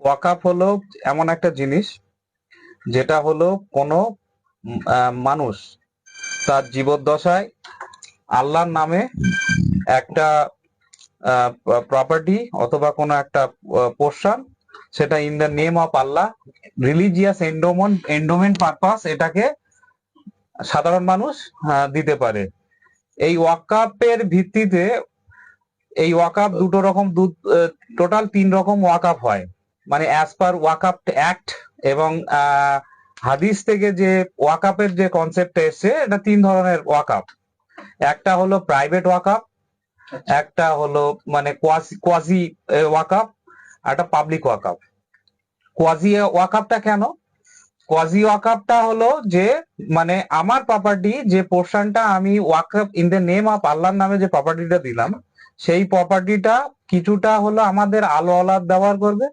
ওয়াকাফ হলো এমন একটা জিনিস যেটা হলো কোনো মানুষ তার জীবদ্দশায় আল্লাহর নামে একটা প্রপার্টি অথবা কোনো একটা পোর্শন, সেটা in the name of Allah, religious endowment purpose, এটাকে সাধারণ মানুষ দিতে পারে। এই ওয়াকাফের ভিত্তিতে এই ওয়াকাফ দুটো রকম, টোটাল 3 রকম ওয়াকাফ হয়। মানে অ্যাজ পার ওয়াকাফ অ্যাক্ট এবং হাদিস থেকে যে ওয়াকাফের যে কনসেপ্টটা এসছে, এটা 3 ধরনের ওয়াকাফ। একটা হলো প্রাইভেট ওয়াকাফ, একটা হলো মানে কোয়াজি ওয়াকাফ, একটা পাবলিক ওয়াকাফ। কোয়াজি ওয়াকাফটা কেন? কোয়াজি ওয়াকাফটা হলো যে মানে আমার প্রপার্টি, যে পোর্শনটা আমি ওয়াকাফ ইন দ্য নেম অফ আল্লাহর নামে যে প্রপার্টিটা দিলাম, সেই প্রপার্টিটা কিছুটা হলো আমাদের আলো আলাদ ব্যবহার করবে,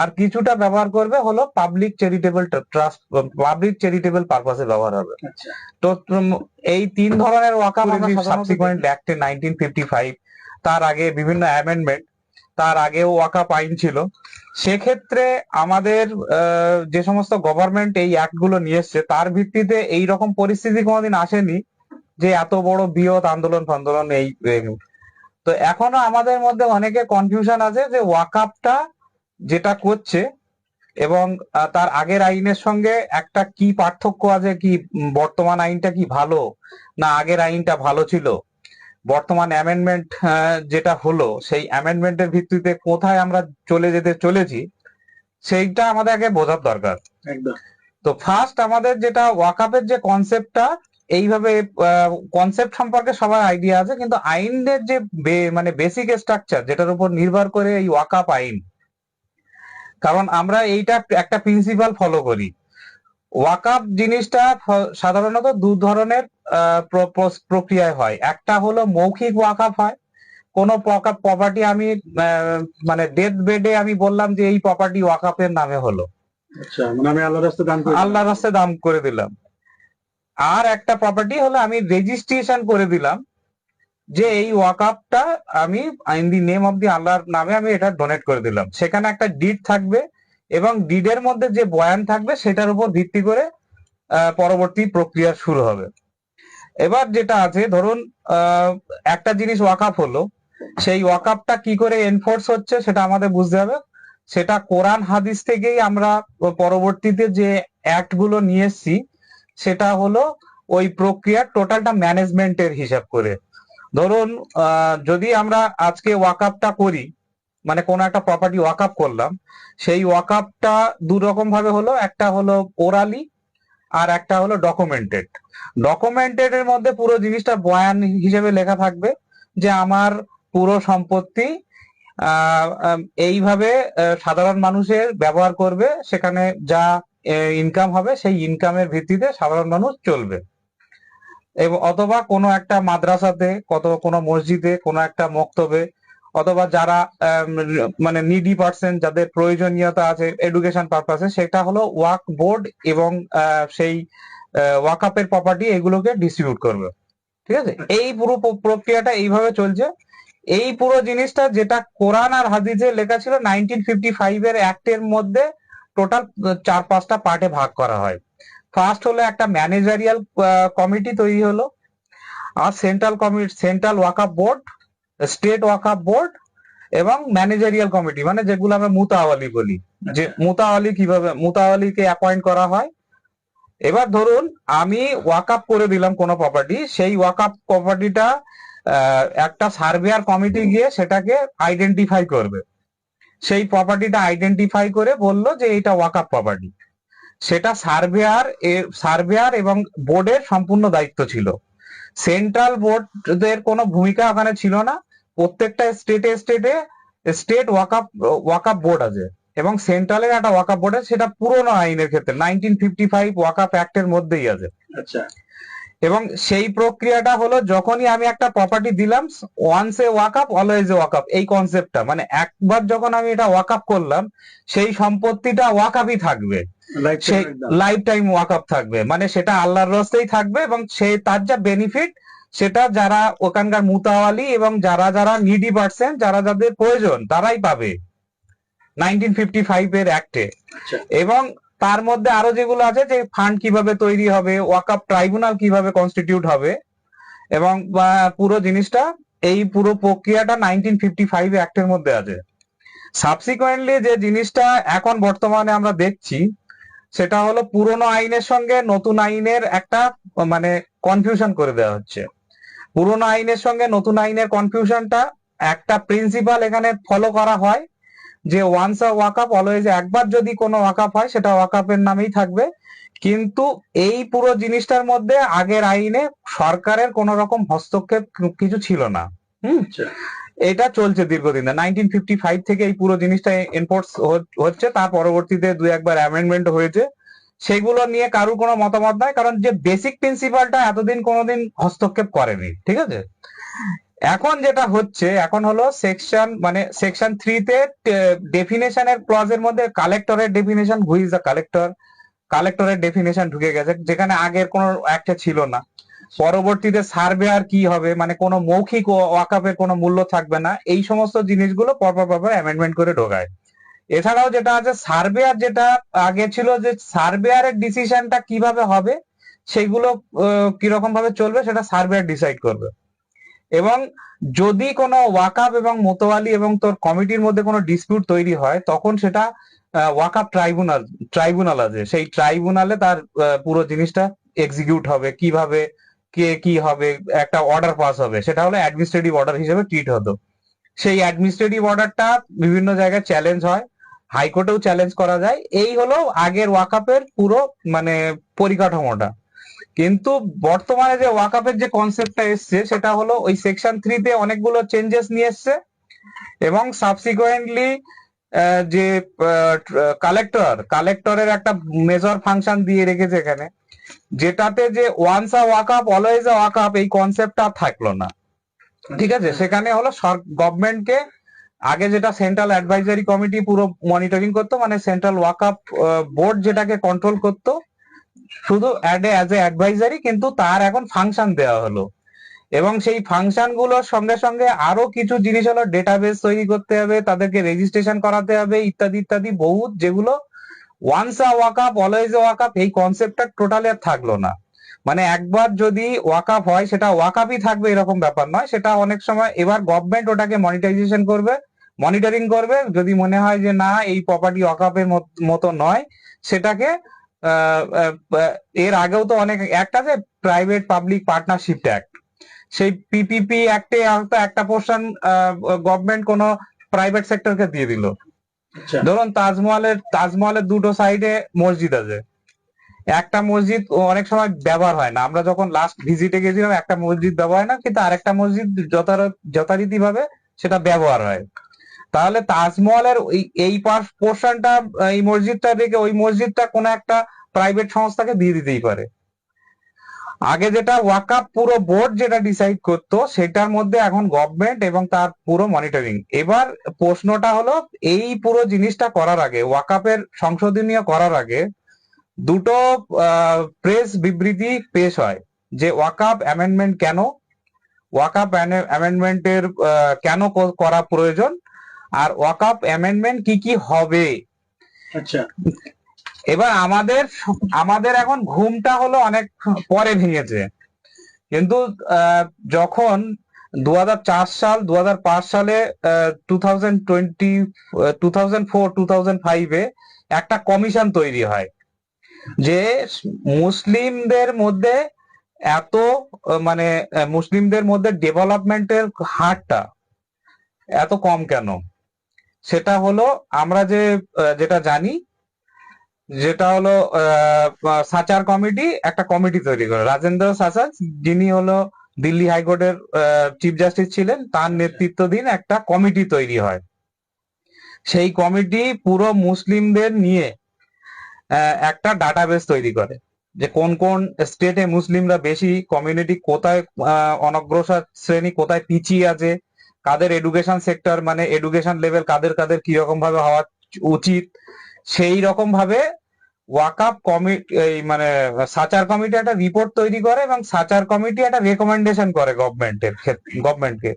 আর কিছুটা ব্যবহার করবে হলো public charitable trust, public charitable পারপাসে ব্যবহার হবে। তো এই 3 ধরনের ওয়াকাফ আমরা সাবসিকুয়েন্ট অ্যাক্টে 1955, তার আগে বিভিন্ন অ্যামেন্ডমেন্ট, তার আগেও ওয়াকাফ আইন ছিল। সেক্ষেত্রে আমাদের যে সমস্ত গভর্নমেন্ট এই অ্যাক্ট গুলো নিয়ে এসছে, তার ভিত্তিতে এই রকম পরিস্থিতি কোনোদিন আসেনি যে এত বড় বৃহৎ আন্দোলন ফান্দোলন এই। তো এখনো আমাদের মধ্যে অনেকে কনফিউশন আছে যে ওয়াকাফটা যেটা করছে এবং তার আগের আইনের সঙ্গে একটা কি পার্থক্য আছে, কি বর্তমান আইনটা কি ভালো না আগের আইনটা ভালো ছিল, বর্তমান অ্যামেন্ডমেন্ট যেটা হলো সেই অ্যামেন্ডমেন্টের ভিত্তিতে কোথায় আমরা চলে যেতে চলেছি, সেইটা আমাদের আগে বোঝার দরকার। একদম। তো ফার্স্ট আমাদের যেটা ওয়াকাফের যে কনসেপ্টটা, এইভাবে কনসেপ্ট সম্পর্কে সবার আইডিয়া আছে, কিন্তু আইনের যে মানে বেসিক স্ট্রাকচার যেটার উপর নির্ভর করে এই ওয়াকাফ আইন, কারণ আমরা এইটা একটা প্রিন্সিপাল ফলো করি। ওয়াকাফ জিনিসটা সাধারণত 2 ধরনের প্রক্রিয়ায় হয়। একটা হলো মৌখিক ওয়াকাফ হয়, কোনো প্রপার্টি আমি মানে ডেথ বেডে আমি বললাম যে এই প্রপার্টি ওয়াকাফের নামে হলো, আচ্ছা, মানে আমি আল্লাহর রাস্তায় দান করে আল্লাহর রাস্তায় দান করে দিলাম। আর একটা প্রপার্টি হলো আমি রেজিস্ট্রেশন করে দিলাম যে এই ওয়াকাফটা আমি in the name of the আল্লাহর নামে আমি এটা ডোনেট করে দিলাম। সেখানে একটা ডিড থাকবে এবং ডিডের মধ্যে যে বয়ান থাকবে সেটার উপর ভিত্তি করে পরবর্তী প্রক্রিয়া শুরু হবে। এবার যেটা আছে, ধরুন একটা জিনিস ওয়াকাফ হলো, সেই ওয়াকাফটা কি করে এনফোর্স হচ্ছে সেটা আমাদের বুঝতে হবে। সেটা কোরআন হাদিস থেকেই আমরা পরবর্তীতে যে অ্যাক্ট গুলো নিয়ে এসছি, সেটা হলো ওই প্রক্রিয়ার টোটালটা ম্যানেজমেন্টের হিসাব করে। ধরুন যদি আমরা আজকে ওয়াকাফটা করি, মানে কোনো একটা প্রপার্টি ওয়াকাফ করলাম, সেই ওয়াকাফটা 2 রকম ভাবে হলো, একটা হলো ওরালি আর একটা হলো ডকুমেন্টেড। ডকুমেন্টেড এর মধ্যে পুরো জিনিসটা বয়ান হিসেবে লেখা থাকবে যে আমার পুরো সম্পত্তি এইভাবে সাধারণ মানুষের ব্যবহার করবে, সেখানে যা ইনকাম হবে সেই ইনকামের ভিত্তিতে সাধারণ মানুষ চলবে। এবং অথবা কোনো একটা মাদ্রাসাতে, কোনো মসজিদে, কোনো একটা মক্তবে, অথবা যারা মানে নিডি পার্সন যাদের প্রয়োজনীয়তা আছে এডুকেশন পারপাসে, সেটা হলো ওয়াক বোর্ড এবং সেই ওয়াকাপের প্রপার্টি এগুলোকে ডিস্ট্রিবিউট করবে। ঠিক আছে, এই পুরো প্রক্রিয়াটা এইভাবে চলছে। এই পুরো জিনিসটা যেটা কোরআন আর হাদিসে লেখা ছিল 1955 এর অ্যাক্টের মধ্যে টোটাল 4-5টা পার্টে ভাগ করা হয়। ফার্স্ট হলো একটা ম্যানেজারিয়াল কমিটি তৈরি হলো, আর সেন্ট্রাল ওয়াকাফ বোর্ড, স্টেট ওয়াকাফ বোর্ড এবং ম্যানেজারিয়াল কমিটি, মানে যেগুলো আমরা মুতাওয়ালি বলি, যে মুতাওয়ালিকে অ্যাপয়েন্ট করা হয়। এবার ধরুন আমি ওয়াকাফ করে দিলাম কোনো প্রপার্টি, সেই ওয়াকাফ প্রপার্টিটা একটা সার্ভেয়ার কমিটি গিয়ে সেটাকে আইডেন্টিফাই করবে। সেই প্রপার্টিটা আইডেন্টিফাই করে বললো যে এটা ওয়াকাফ প্রপার্টি। সেটা সার্ভেয়ার এবং বোর্ডের সম্পূর্ণ দায়িত্ব ছিল। সেন্ট্রাল বোর্ডের কোনো ভূমিকা ওখানে ছিল না। প্রত্যেকটা স্টেট ওয়াকাফ বোর্ড আছে এবং সেন্ট্রালের একটা ওয়াকাফ বোর্ড আছে, সেটা পুরোনো আইনের ক্ষেত্রে 1955 ওয়াকাফ অ্যাক্টের মধ্যেই আছে। আচ্ছা, এবং সেই প্রক্রিয়াটা হলো যখনই আমি একটা প্রপার্টি দিলাম, ওয়ান্স এ ওয়াকাফ অলওয়েজ এ ওয়াকাফ, এই কনসেপ্টটা, মানে একবার যখন আমি এটা ওয়াকাফ করলাম সেই সম্পত্তিটা ওয়াকাফই থাকবে, সেই লাইফ টাইম ওয়াকাফ থাকবে, মানে সেটা আল্লাহর রাস্তায় থাকবে এবং সে তার যা বেনিফিট সেটা যারা ওখানকার মুতাওয়ালি এবং যারা যারা নিডি পার্সন, যারা যাদের প্রয়োজন তারাই পাবে। 1955 এর অ্যাক্টে। আচ্ছা এবং তার মধ্যে আরো যেগুলো আছে যে ফান্ড কিভাবে তৈরি হবে, ওয়াকআপ ট্রাইব্যুনাল কিভাবে কনস্টিটিউট হবে, এবং পুরো জিনিসটা এই পুরো প্রক্রিয়াটা 1955 অ্যাক্টের মধ্যে আছে। সাবসিকুয়েন্টলি যে জিনিসটা এখন বর্তমানে আমরা দেখছি সেটা হলো পুরনো আইনের সঙ্গে নতুন আইনের একটা মানে কনফিউশন করে দেওয়া হচ্ছে। পুরনো আইনের সঙ্গে নতুন আইনের কনফিউশনটা একটা প্রিন্সিপাল এখানে ফলো করা হয় যে ওয়ান্স আ ওয়াকআপ অলওয়েজ, একবার যদি কোনো ওয়াকআপ হয় সেটা ওয়াকআপের নামেই থাকবে। কিন্তু এই পুরো জিনিসটার মধ্যে আগের আইনে সরকারের কোন রকম হস্তক্ষেপ কিছু ছিল না। আচ্ছা এটা চলছে দীর্ঘদিন, 1955 থেকে এই পুরো জিনিসটা এনফোর্স হচ্ছে। তার পরবর্তীতে দুই একবার অ্যামেন্ডমেন্ট হয়েছে, সেগুলো নিয়ে কারোর কোনো মতামত নাই, কারণ যে বেসিক প্রিন্সিপালটা এতদিন কোনোদিন হস্তক্ষেপ করেনি। ঠিক আছে, এখন যেটা হচ্ছে এখন হলো সেকশন 3 তে ডেফিনেশনের ক্লজের মধ্যে কালেক্টরের definition, who is the collector, কালেক্টরের ডেফিনেশন ঢুকে গেছে, যেখানে আগের কোনো একটা ছিল না। পরবর্তীতে সার্ভেয়ার কি হবে, মানে কোনো মৌখিক ওয়াকআপের কোনো মূল্য থাকবে না, এই সমস্ত জিনিসগুলো পরপর অ্যামেন্ডমেন্ট করে ঢোকায়। এছাড়াও যেটা আছে সার্ভেয়ার, যেটা আগে ছিল যে সার্ভেয়ারের ডিসিশনটা কিভাবে হবে, সেগুলো কিরকম ভাবে চলবে সেটা সার্ভেয়ার ডিসাইড করবে। এবং যদি কোনো ওয়াকআপ এবং মোতোয়ালি এবং তোর কমিটির মধ্যে কোনো ডিসপিউট তৈরি হয়, তখন সেটা ওয়াকআপ ট্রাইব্যুনাল আছে, সেই ট্রাইব্যুনালে তার পুরো জিনিসটা এক্সিকিউট হবে, কিভাবে কে কি হবে, একটা অর্ডার পাস হবে, সেটা হলো অ্যাডমিনিস্ট্রেটিভ অর্ডার হিসেবে ট্রিট হতো। সেই অ্যাডমিনিস্ট্রেটিভ অর্ডারটা বিভিন্ন জায়গায় চ্যালেঞ্জ হয়, হাইকোর্টেও চ্যালেঞ্জ করা যায়। এই হলো আগের ওয়াকআপের পুরো মানে পরিকাঠামোটা। কিন্তু বর্তমানে যে ওয়াকআপের যে কনসেপ্টটা এসছে সেটা হলো ওই সেকশন 3 তে অনেকগুলো চেঞ্জেস নিয়ে এসছে, এবং সাবসিকুয়েন্টলি যে কালেক্টরের একটা মেজর ফাংশন দিয়ে রেখেছে এখানে, যেটাতে যে ওয়ান্স আ ওয়াকআপ অলওয়েজ আ ওয়াকআপ এই কনসেপ্টটা থাকলো না। ঠিক আছে, সেখানে হলো গভর্নমেন্টকে আগে যেটা সেন্ট্রাল অ্যাডভাইজারি কমিটি পুরো মনিটরিং করতো, মানে সেন্ট্রাল ওয়াকআপ বোর্ড যেটাকে কন্ট্রোল করতো শুধু অ্যাজ এ অ্যাডভাইজারি, কিন্তু তার এখন ফাংশন দেওয়া হলো। এবং সেই ফাংশন গুলোর সঙ্গে সঙ্গে আরো কিছু জিনিস হলো, ডেটাবেস তৈরি করতে হবে, তাদেরকে রেজিস্ট্রেশন করাতে হবে, ইত্যাদি ইত্যাদি বহুত, যেগুলো ওয়ান্স আ ওয়াকআপ অলওয়েজ আ ওয়াকআপ এই কনসেপ্টটা টোটালি আর থাকলো না। মানে একবার যদি ওয়াকআপ হয় সেটা ওয়াকআপই থাকবে এরকম ব্যাপার নয়, সেটা অনেক সময় এবার গভর্নমেন্ট ওটাকে মনিটাইজেশন করবে, মনিটরিং করবে। যদি মনে হয় যে না এই প্রপার্টি ওয়াকআপের মতো নয়, সেটাকে এর আগেও তো অনেক অ্যাক্ট আছে, প্রাইভেট পাবলিক পার্টনারশিপ অ্যাক্ট, সেই পিপিপি অ্যাক্টে হয়তো একটা পোর্শন গভর্নমেন্ট কোনো প্রাইভেট সেক্টরকে দিয়ে দিল। আচ্ছা ধরুন তাজমহলের দুটো সাইডে মসজিদ আছে, একটা মসজিদ অনেক সময় ব্যবহার হয় না, আমরা যখন লাস্ট ভিজিটে গেছিলাম একটা মসজিদ ব্যবহার হয় না, কিন্তু আরেকটা মসজিদ যথারীতি ভাবে সেটা ব্যবহার হয়। তাহলে তাজমহলের এই পোর্শনটা, এই মসজিদটা রেখে ওই মসজিদটা কোনো একটা প্রাইভেট সংস্থাকে দিয়ে দিতেই পারে। আগে যেটা ওয়াকআপ পুরো বোর্ড যেটা ডিসাইড করতো, সেটার মধ্যে এখন গভর্নমেন্ট এবং তার পুরো মনিটরিং। এবার প্রশ্নটা হলো, এই পুরো জিনিসটা করার আগে, ওয়াকআপের সংশোধনীয় করার আগে দুটো প্রেস বিবৃতি পেশ হয় যে ওয়াকআপ অ্যামেন্ডমেন্ট কেন, ওয়াকআপ অ্যামেন্ডমেন্টের কেন করা প্রয়োজন, আর ওয়াকআপ অ্যামেন্ডমেন্ট কি কি হবে। আচ্ছা এবার আমাদের এখন ঘুমটা হলো অনেক পরে ভেঙেছে, কিন্তু যখন 2005 সালে 2004-2005 একটা কমিশন তৈরি হয় যে মুসলিমদের মধ্যে এত মানে মুসলিমদের মধ্যে ডেভেলপমেন্টের হারটা এত কম কেন। সেটা হলো আমরা যেটা জানি, যেটা হলো সাচার কমিটি একটা কমিটি তৈরি করে, রাজেন্দ্র সাচার যিনি হলো দিল্লি হাইকোর্টের চিফ জাস্টিস ছিলেন, তার নেতৃত্বাধীন একটা কমিটি তৈরি হয়। সেই কমিটি পুরো মুসলিমদের নিয়ে একটা ডাটাবেস তৈরি করে যে কোন কোন স্টেটে মুসলিমরা বেশি, কমিউনিটি কোথায় অনগ্রসর শ্রেণী কোথায় পিছিয়ে আছে, কাদের এডুকেশন সেক্টর মানে এডুকেশন লেভেল কাদের কাদের কিরকম ভাবে হওয়া উচিত, সেই রকম ভাবে ওয়াকআপ কমিটি মানে সাচার কমিটি একটা রিপোর্ট তৈরি করে, এবং সাচার কমিটি একটা রেকমেন্ডেশন করে গভর্নমেন্টকে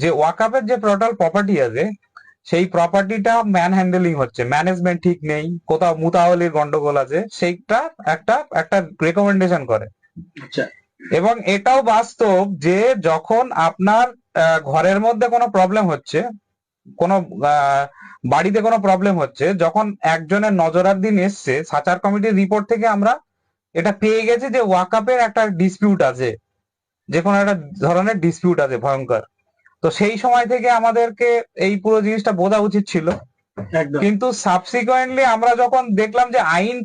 যে ওয়াকআপের যে টোটাল প্রপার্টি আছে সেই প্রপার্টিটা ম্যান হ্যান্ডেলিং হচ্ছে, ম্যানেজমেন্ট ঠিক নেই, কোথাও মুতাওয়ালির গন্ডগোল আছে, সেইটা একটা একটা রেকমেন্ডেশন করে। আচ্ছা। এবং এটাও বাস্তব যে যখন আপনার ঘরের মধ্যে কোনো প্রবলেম হচ্ছে, কোনো বাড়িতে কোনো প্রবলেম হচ্ছে, যখন একজনের নজরার এসছে, সাচার কমিটির রিপোর্ট থেকে আমরা এটা পেয়ে গেছি যে ওয়াকাপের একটা ডিসপিউট আছে, যে কোনো একটা ধরনের ডিসপিউট আছে ভয়ঙ্কর। তো সেই সময় থেকে আমাদেরকে এই পুরো জিনিসটা বোঝা উচিত ছিল। একদম। কিন্তু সাবসিকুয়েন্টলি আমরা যখন দেখলাম যে আইন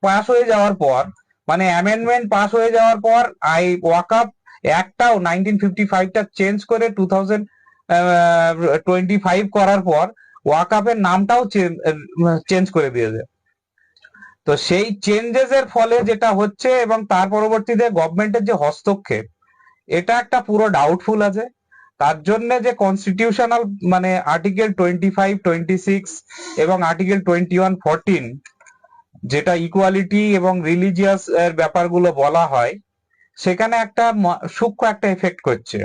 পাস হয়ে যাওয়ার পর, মানে অ্যামেন্ডমেন্ট পাস হয়ে যাওয়ার পর, ওয়াকআপ একটাও 1955টা চেঞ্জ করে 2025 করার পর ওয়াকআপের নামটাও চেঞ্জ করে দিয়েছে। তো সেই চেঞ্জেস এর ফলে যেটা হচ্ছে এবং তার পরবর্তীতে গভর্নমেন্টের যে হস্তক্ষেপ, এটা একটা পুরো ডাউটফুল আছে। তার জন্য যে কনস্টিটিউশনাল মানে আর্টিকেল 25, 26 এবং আর্টিকেল 21, 14, যেটা ইকুয়ালিটি এবং রিলিজিয়াস এর ব্যাপারগুলো বলা হয়, সেখানে একটা সূক্ষ্ম একটা এফেক্ট করছে।